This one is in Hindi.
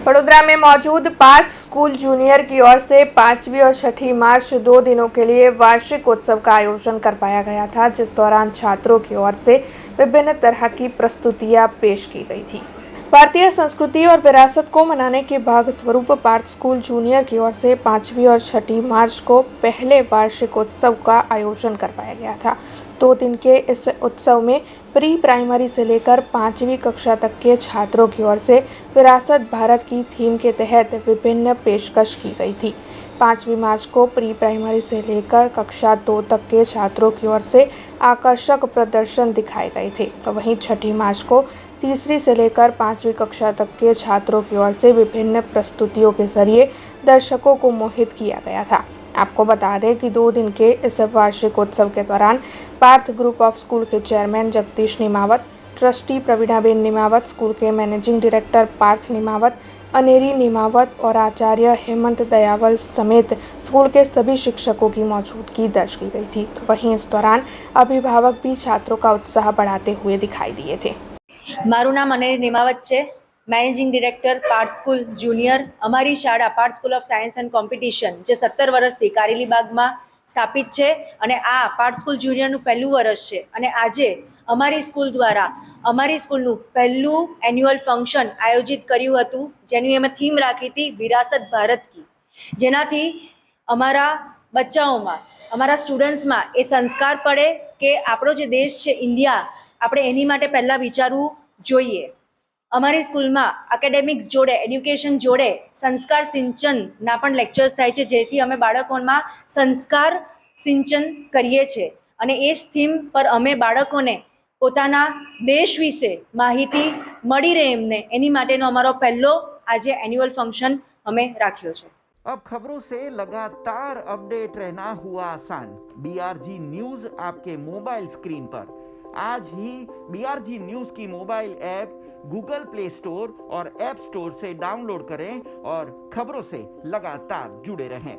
वडोदरा में मौजूद पार्थ स्कूल जूनियर की ओर से 5वीं और 6ठी मार्च 2 दिनों के लिए वार्षिक उत्सव का आयोजन करवाया गया था, जिस दौरान छात्रों की ओर से विभिन्न तरह की प्रस्तुतियां पेश की गई थी। भारतीय संस्कृति और विरासत को मनाने के भाग स्वरूप पार्थ स्कूल जूनियर की ओर से 5वीं और 6ठी मार्च को पहले वार्षिक उत्सव का आयोजन करवाया गया था। 2 दिन के इस उत्सव में प्री प्राइमरी से लेकर 5वीं कक्षा तक के छात्रों की ओर से विरासत भारत की थीम के तहत विभिन्न पेशकश की गई थी। 5वीं मार्च को प्री प्राइमरी से लेकर कक्षा 2 तक के छात्रों की ओर से आकर्षक प्रदर्शन दिखाए गए थे, तो वहीं 6ठी मार्च को तीसरी से लेकर 5वीं कक्षा तक के छात्रों की ओर से विभिन्न प्रस्तुतियों के जरिए दर्शकों को मोहित किया गया था। आपको बता दें कि 2 दिन के इस वार्षिक उत्सव के दौरान पार्थ ग्रुप ऑफ स्कूल के chairman Jagdish निमावत, trustee Pravinaben निमावत, school के मैनेजिंग डायरेक्टर पार्थ निमावत, अनेरी निमावत और आचार्य हेमंत दयावल समेत स्कूल के सभी शिक्षकों की मौजूदगी दर्ज की गई थी। तो वहीं इस दौरान अभिभावक भी छात्रों का उत्साह बढ़ाते हुए दिखाई दिए थे। મારું નામ અનેરી નિમાવત છે, managing director Parth school junior. અમારી શાળા Parth school of science and competition જે 17 વર્ષથી કારેલીબાગમાં સ્થાપિત છે અને આ પાર્થ સ્કૂલ જુનિયરનું પહેલું વર્ષ છે અને આજે અમારી સ્કૂલ દ્વારા અમારી સ્કૂલનું પહેલું એન્યુઅલ ફંક્શન આયોજિત કર્યું હતું, જેની અમે થીમ રાખી હતી વિરાસત ભારત કી, જેનાથી અમારા બચ્ચાઓમાં અમારા સ્ટુડન્ટ્સમાં એ સંસ્કાર પડે કે આપણો જે દેશ છે ઇન્ડિયા, આપણે એની માટે પહેલાં વિચારવું જોઈએ। અમારી સ્કૂલમાં એકેડેમિક્સ જોડે એડ્યુકેશન જોડે સંસ્કાર સિંચનના પણ લેક્ચર્સ થાય છે, જેથી અમે બાળકોમાં સંસ્કાર સિંચન કરીએ છીએ અને એ જ થીમ પર અમે બાળકોને પોતાના દેશ વિશે માહિતી મળી રહે એમને, એની માટેનો અમારો પહેલો આજે એન્યુઅલ ફંક્શન અમે રાખ્યો છે। अब खबरों से लगातार अपडेट रहना हुआ आसान। बीआरजी न्यूज आपके मोबाइल स्क्रीन पर। आज ही बीआरजी न्यूज की mobile app Google play store और ऐप स्टोर से डाउनलोड करें और खबरों से लगातार जुड़े रहें।